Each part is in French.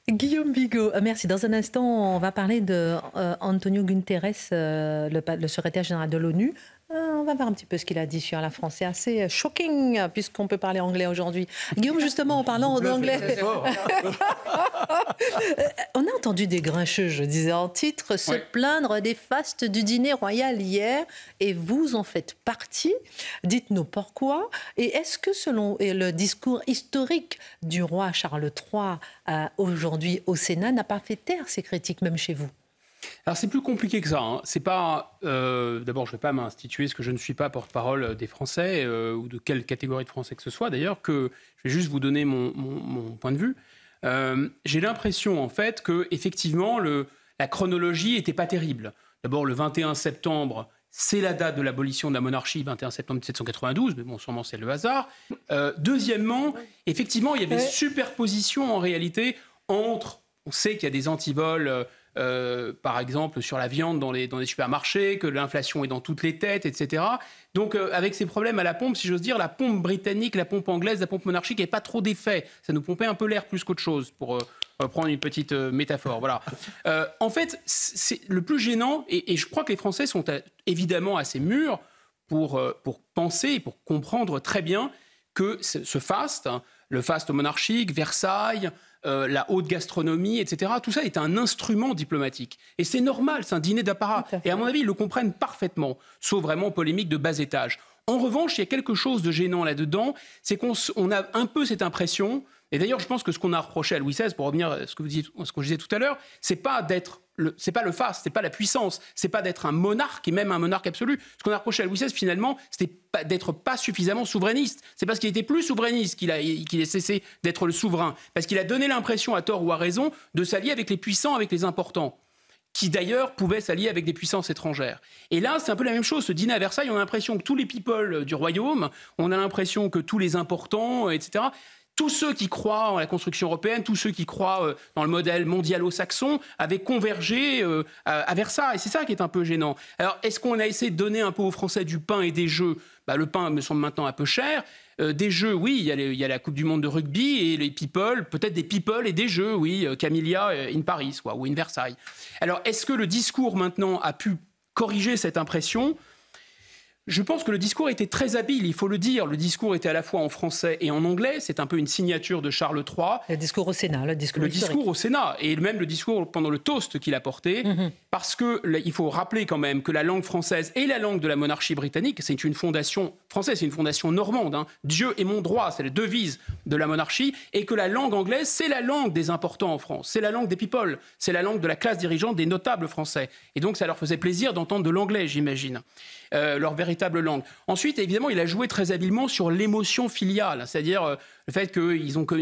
Guillaume Bigot, merci. Dans un instant, on va parler de Antonio Guterres, le secrétaire général de l'ONU. On va voir un petit peu ce qu'il a dit sur la France. C'est assez shocking, puisqu'on peut parler anglais aujourd'hui. Guillaume, justement, en parlant d'anglais, on a entendu des grincheux, je disais en titre, se plaindre des fastes du dîner royal hier, et vous en faites partie. Dites-nous pourquoi. Et est-ce que, selon le discours historique du roi Charles III aujourd'hui au Sénat, n'a pas fait taire ces critiques, même chez vous? Alors c'est plus compliqué que ça. Hein. C'est pas. D'abord, je ne vais pas m'instituer, parce que je ne suis pas porte-parole des Français ou de quelle catégorie de Français que ce soit. D'ailleurs, que je vais juste vous donner mon point de vue. J'ai l'impression en fait que effectivement la chronologie n'était pas terrible. D'abord, le 21 septembre. C'est la date de l'abolition de la monarchie, 21 septembre 1792, mais bon, sûrement c'est le hasard. Deuxièmement, effectivement, il y avait superposition en réalité entre. On sait qu'il y a des antivols. Par exemple sur la viande dans les supermarchés, que l'inflation est dans toutes les têtes, etc. Donc avec ces problèmes à la pompe, si j'ose dire, la pompe britannique, la pompe anglaise, la pompe monarchique n'avait pas trop d'effet. Ça nous pompait un peu l'air plus qu'autre chose, pour reprendre une petite métaphore. Voilà. En fait, c'est le plus gênant, et je crois que les Français sont évidemment assez mûrs pour penser, pour comprendre très bien que ce faste, hein, le faste monarchique, Versailles, la haute gastronomie, etc. Tout ça est un instrument diplomatique. Et c'est normal, c'est un dîner d'apparat. Et à mon avis, ils le comprennent parfaitement, sauf vraiment polémique de bas étage. En revanche, il y a quelque chose de gênant là-dedans, c'est qu'on a un peu cette impression, et d'ailleurs je pense que ce qu'on a reproché à Louis XVI, pour revenir à ce que je disais tout à l'heure, c'est pas le faste, c'est pas la puissance, c'est pas d'être un monarque, et même un monarque absolu. Ce qu'on a reproché à Louis XVI, finalement, c'était d'être pas suffisamment souverainiste. C'est parce qu'il était plus souverainiste qu'il a cessé d'être le souverain. Parce qu'il a donné l'impression, à tort ou à raison, de s'allier avec les puissants, avec les importants, qui d'ailleurs pouvaient s'allier avec des puissances étrangères. Et là, c'est un peu la même chose. Ce dîner à Versailles, on a l'impression que tous les people du royaume, on a l'impression que tous les importants, etc., tous ceux qui croient en la construction européenne, tous ceux qui croient dans le modèle mondialo-saxon avaient convergé à Versailles. Et c'est ça qui est un peu gênant. Alors, est-ce qu'on a essayé de donner un peu aux Français du pain et des jeux ? Le pain me semble maintenant un peu cher. Des jeux, oui, il y a la Coupe du Monde de rugby et les people, peut-être des people et des jeux, oui, Camellia in Paris, quoi, ou in Versailles. Alors, est-ce que le discours maintenant a pu corriger cette impression ? Je pense que le discours était très habile, il faut le dire. Le discours était à la fois en français et en anglais. C'est un peu une signature de Charles III. Le discours au Sénat, le discours historique. Le discours au Sénat, et même le discours pendant le toast qu'il a porté. Parce qu'il faut rappeler quand même que la langue française et la langue de la monarchie britannique, c'est une fondation française, c'est une fondation normande. Hein. Dieu est mon droit, c'est la devise de la monarchie. Et que la langue anglaise, c'est la langue des importants en France. C'est la langue des people. C'est la langue de la classe dirigeante des notables français. Et donc ça leur faisait plaisir d'entendre de l'anglais, j'imagine. Leur véritable langue. Ensuite, évidemment, il a joué très habilement sur l'émotion filiale, c'est-à-dire le fait que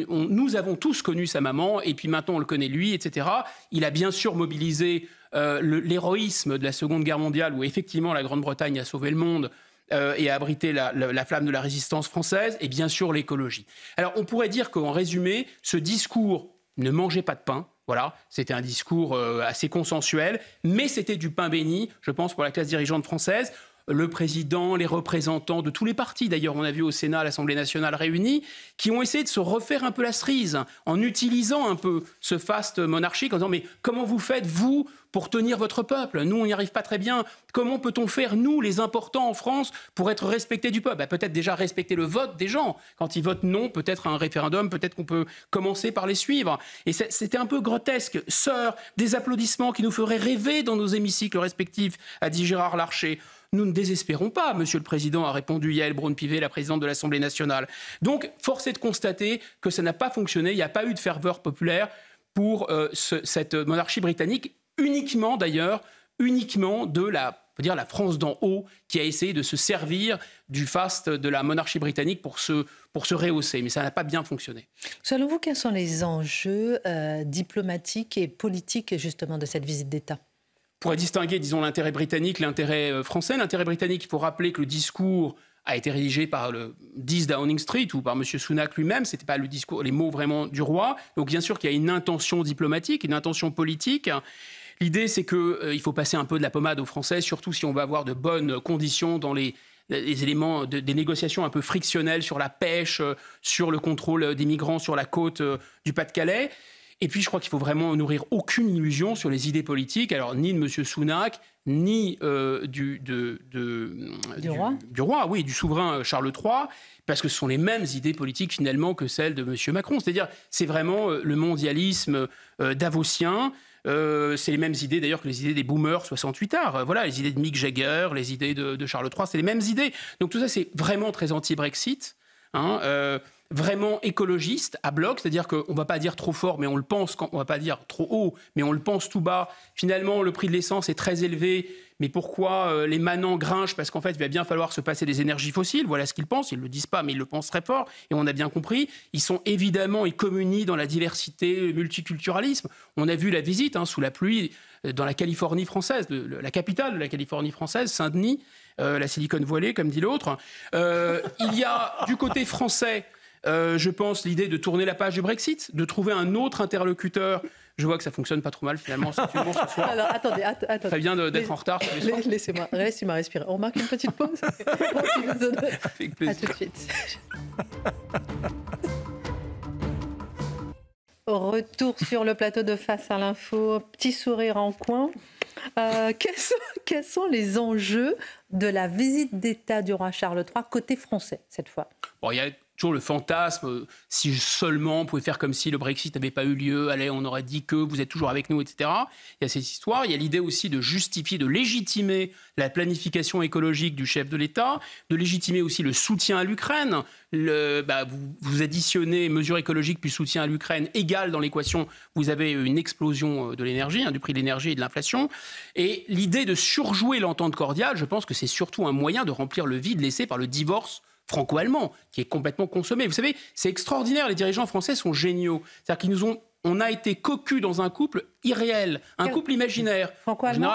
nous avons tous connu sa maman, et puis maintenant on le connaît lui, etc. Il a bien sûr mobilisé l'héroïsme de la Seconde Guerre mondiale, où effectivement la Grande-Bretagne a sauvé le monde et a abrité la flamme de la résistance française, et bien sûr l'écologie. Alors on pourrait dire qu'en résumé, ce discours ne mangeait pas de pain. Voilà, c'était un discours assez consensuel, mais c'était du pain béni, je pense, pour la classe dirigeante française. Le président, les représentants de tous les partis, d'ailleurs on a vu au Sénat, à l'Assemblée nationale réunis, qui ont essayé de se refaire un peu la cerise, en utilisant un peu ce faste monarchique, en disant mais comment vous faites, vous, pour tenir votre peuple? Nous, on n'y arrive pas très bien. Comment peut-on faire, nous, les importants en France, pour être respectés du peuple? Peut-être déjà respecter le vote des gens. Quand ils votent non, peut-être à un référendum, peut-être qu'on peut commencer par les suivre. Et c'était un peu grotesque. Sœurs, des applaudissements qui nous feraient rêver dans nos hémicycles respectifs, a dit Gérard Larcher. Nous ne désespérons pas, Monsieur le Président, a répondu Yaël Braun-Pivet, la présidente de l'Assemblée nationale. Donc, force est de constater que ça n'a pas fonctionné. Il n'y a pas eu de ferveur populaire pour cette monarchie britannique, uniquement de la France d'en haut, qui a essayé de se servir du faste de la monarchie britannique pour se rehausser. Mais ça n'a pas bien fonctionné. Selon vous, quels sont les enjeux diplomatiques et politiques, justement, de cette visite d'État ? On pourrait distinguer, disons, l'intérêt britannique, l'intérêt français. L'intérêt britannique, il faut rappeler que le discours a été rédigé par le 10 Downing Street ou par M. Sunak lui-même. Ce n'était pas le discours, les mots vraiment du roi. Donc bien sûr qu'il y a une intention diplomatique, une intention politique. L'idée, c'est qu'il faut passer un peu de la pommade aux Français, surtout si on veut avoir de bonnes conditions dans les des éléments des négociations un peu frictionnelles sur la pêche, sur le contrôle des migrants sur la côte du Pas-de-Calais. Et puis, je crois qu'il faut vraiment nourrir aucune illusion sur les idées politiques, alors ni de M. Sunak, ni du roi, oui, du souverain Charles III, parce que ce sont les mêmes idées politiques finalement que celles de M. Macron. C'est-à-dire, c'est vraiment le mondialisme davosien. C'est les mêmes idées d'ailleurs que les idées des boomers 68 arts. Voilà, les idées de Mick Jagger, les idées de Charles III, c'est les mêmes idées. Donc tout ça, c'est vraiment très anti-Brexit. Vraiment écologiste à bloc, c'est-à-dire qu'on ne va pas dire trop fort, mais on le pense, on ne va pas dire trop haut, mais on le pense tout bas. Finalement, le prix de l'essence est très élevé, mais pourquoi les manants grinchent? Parce qu'en fait, il va bien falloir se passer des énergies fossiles, voilà ce qu'ils pensent, ils ne le disent pas, mais ils le pensent très fort, et on a bien compris. Ils sont évidemment, ils communient dans la diversité, le multiculturalisme. On a vu la visite, sous la pluie, dans la Californie française, la capitale de la Californie française, Saint-Denis, la Silicon Valley, comme dit l'autre. Il y a du côté français... je pense l'idée de tourner la page du Brexit, de trouver un autre interlocuteur. Je vois que ça fonctionne pas trop mal finalement. C'est bon ce soir. Alors attendez. Très bien d'être en retard. Laissez-moi respirer. On marque une petite pause. Avec plaisir. À tout de suite. Retour sur le plateau de Face à l'info, petit sourire en coin. Quels sont les enjeux de la visite d'État du roi Charles III côté français cette fois? Bon, il y a toujours le fantasme, si seulement on pouvait faire comme si le Brexit n'avait pas eu lieu, allez, on aurait dit que vous êtes toujours avec nous, etc. Il y a cette histoire. Il y a l'idée aussi de justifier, de légitimer la planification écologique du chef de l'État, de légitimer aussi le soutien à l'Ukraine. Vous additionnez mesures écologiques puis soutien à l'Ukraine égale dans l'équation, vous avez une explosion de l'énergie, du prix de l'énergie et de l'inflation. Et l'idée de surjouer l'entente cordiale, je pense que c'est surtout un moyen de remplir le vide laissé par le divorce franco-allemand, qui est complètement consommé. Vous savez, c'est extraordinaire, les dirigeants français sont géniaux. C'est-à-dire on a été cocus dans un couple irréel, un couple imaginaire. Franco-allemand ?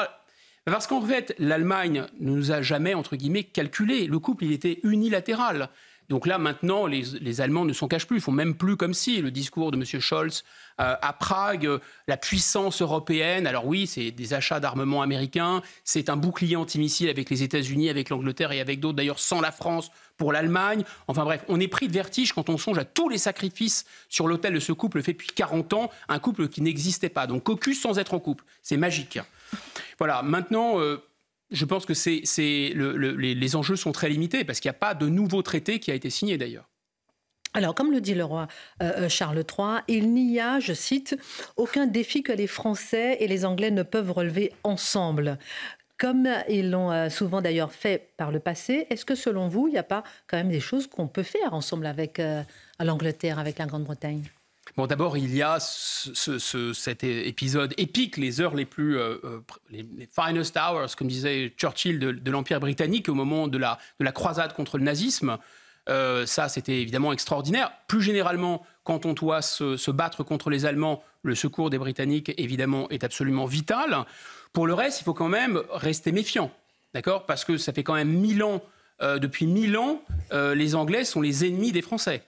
Parce qu'en fait, l'Allemagne ne nous a jamais, entre guillemets, calculé. Le couple, il était unilatéral. Donc là, maintenant, les Allemands ne s'en cachent plus. Ils font même plus comme si. Le discours de M. Scholz à Prague, la puissance européenne. Alors oui, c'est des achats d'armement américains. C'est un bouclier antimissile avec les États-Unis, avec l'Angleterre et avec d'autres, d'ailleurs sans la France, pour l'Allemagne. Enfin bref, on est pris de vertige quand on songe à tous les sacrifices sur l'autel de ce couple fait depuis 40 ans. Un couple qui n'existait pas. Donc caucus sans être en couple. C'est magique. Voilà, maintenant... je pense que les enjeux sont très limités parce qu'il n'y a pas de nouveau traité qui a été signé d'ailleurs. Alors, comme le dit le roi Charles III, il n'y a, je cite, aucun défi que les Français et les Anglais ne peuvent relever ensemble. Comme ils l'ont souvent d'ailleurs fait par le passé, est-ce que selon vous, il n'y a pas quand même des choses qu'on peut faire ensemble avec l'Angleterre, avec la Grande-Bretagne ? Bon, d'abord, il y a cet épisode épique, les heures les plus... les finest hours, comme disait Churchill, de l'Empire britannique au moment de la croisade contre le nazisme. Ça, c'était évidemment extraordinaire. Plus généralement, quand on doit se battre contre les Allemands, le secours des Britanniques, évidemment, est absolument vital. Pour le reste, il faut quand même rester méfiant, d'accord ? Parce que ça fait quand même 1000 ans, depuis 1000 ans, les Anglais sont les ennemis des Français.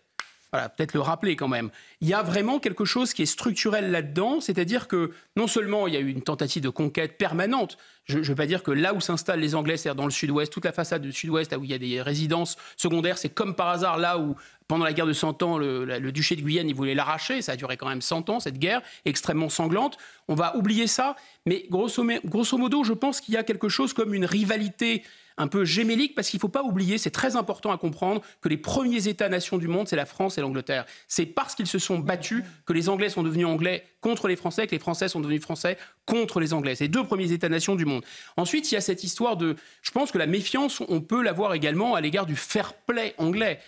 Voilà, peut-être le rappeler quand même. Il y a vraiment quelque chose qui est structurel là-dedans, c'est-à-dire que non seulement il y a eu une tentative de conquête permanente, je ne veux pas dire que là où s'installent les Anglais, c'est-à-dire dans le sud-ouest, toute la façade du sud-ouest, là où il y a des résidences secondaires, c'est comme par hasard là où, pendant la guerre de 100 ans, le duché de Guyane, il voulait l'arracher, ça a duré quand même 100 ans, cette guerre extrêmement sanglante. On va oublier ça, mais grosso modo, je pense qu'il y a quelque chose comme une rivalité un peu gémélique, parce qu'il ne faut pas oublier, c'est très important à comprendre, que les premiers États-nations du monde, c'est la France et l'Angleterre. C'est parce qu'ils se sont battus que les Anglais sont devenus Anglais contre les Français, que les Français sont devenus Français contre les Anglais. C'est les deux premiers États-nations du monde. Ensuite, il y a cette histoire de... Je pense que la méfiance, on peut l'avoir également à l'égard du fair-play anglais.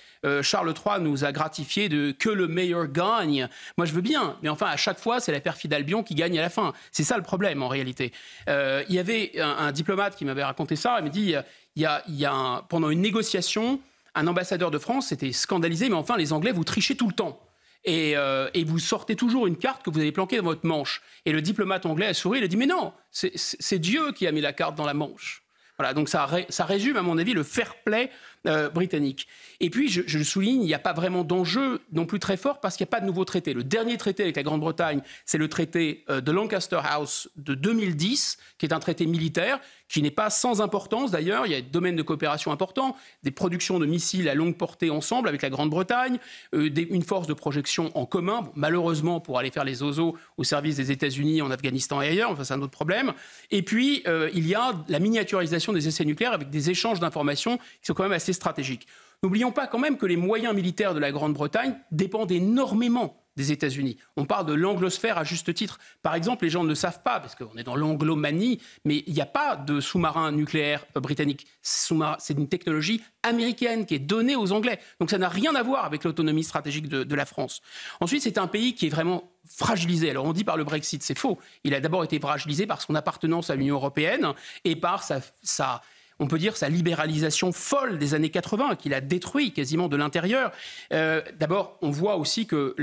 Charles III nous a gratifié de que le meilleur gagne. Moi, je veux bien, mais enfin, à chaque fois, c'est la perfide Albion qui gagne à la fin. C'est ça le problème, en réalité. Il y avait un diplomate qui m'avait raconté ça. Il m'a dit, pendant une négociation, un ambassadeur de France s'était scandalisé, mais enfin, les Anglais, vous trichez tout le temps. Et vous sortez toujours une carte que vous avez planquée dans votre manche. Et le diplomate anglais a souri, il a dit, mais non, c'est Dieu qui a mis la carte dans la manche. Voilà, donc ça résume, à mon avis, le fair play britannique. Et puis, je le souligne, il n'y a pas vraiment d'enjeu non plus très fort parce qu'il n'y a pas de nouveau traité. Le dernier traité avec la Grande-Bretagne, c'est le traité de Lancaster House de 2010, qui est un traité militaire, qui n'est pas sans importance d'ailleurs. Il y a des domaines de coopération importants, des productions de missiles à longue portée ensemble avec la Grande-Bretagne, une force de projection en commun, malheureusement pour aller faire les zozos au service des États-Unis en Afghanistan et ailleurs, enfin c'est un autre problème. Et puis, il y a la miniaturisation des essais nucléaires avec des échanges d'informations qui sont quand même assez stratégiques. N'oublions pas quand même que les moyens militaires de la Grande-Bretagne dépendent énormément des États-Unis. On parle de l'anglosphère à juste titre. Par exemple, les gens ne le savent pas, parce qu'on est dans l'anglomanie, mais il n'y a pas de sous-marin nucléaire britannique. C'est une technologie américaine qui est donnée aux Anglais. Donc ça n'a rien à voir avec l'autonomie stratégique de la France. Ensuite, c'est un pays qui est vraiment fragilisé. Alors on dit par le Brexit, c'est faux. Il a d'abord été fragilisé par son appartenance à l'Union européenne et par on peut dire sa libéralisation folle des années 80, qui l'a détruit quasiment de l'intérieur. D'abord, on voit aussi que,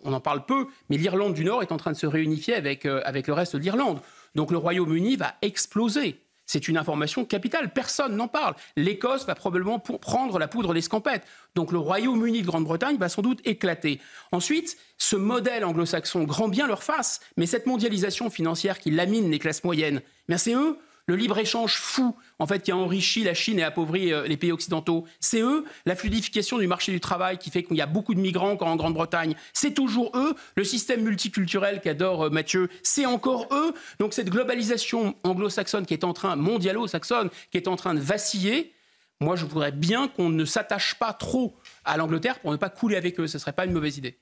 on en parle peu, mais l'Irlande du Nord est en train de se réunifier avec le reste de l'Irlande. Donc le Royaume-Uni va exploser. C'est une information capitale, personne n'en parle. L'Écosse va probablement prendre la poudre l'escampette. Donc le Royaume-Uni de Grande-Bretagne va sans doute éclater. Ensuite, ce modèle anglo-saxon grand bien leur face, mais cette mondialisation financière qui lamine les classes moyennes, c'est eux. Le libre-échange fou, en fait, qui a enrichi la Chine et appauvri les pays occidentaux. C'est eux. La fluidification du marché du travail qui fait qu'il y a beaucoup de migrants encore en Grande-Bretagne. C'est toujours eux. Le système multiculturel qu'adore Mathieu, c'est encore eux. Donc cette globalisation anglo-saxonne mondialo-saxonne, qui est en train de vaciller, moi je voudrais bien qu'on ne s'attache pas trop à l'Angleterre pour ne pas couler avec eux. Ce ne serait pas une mauvaise idée.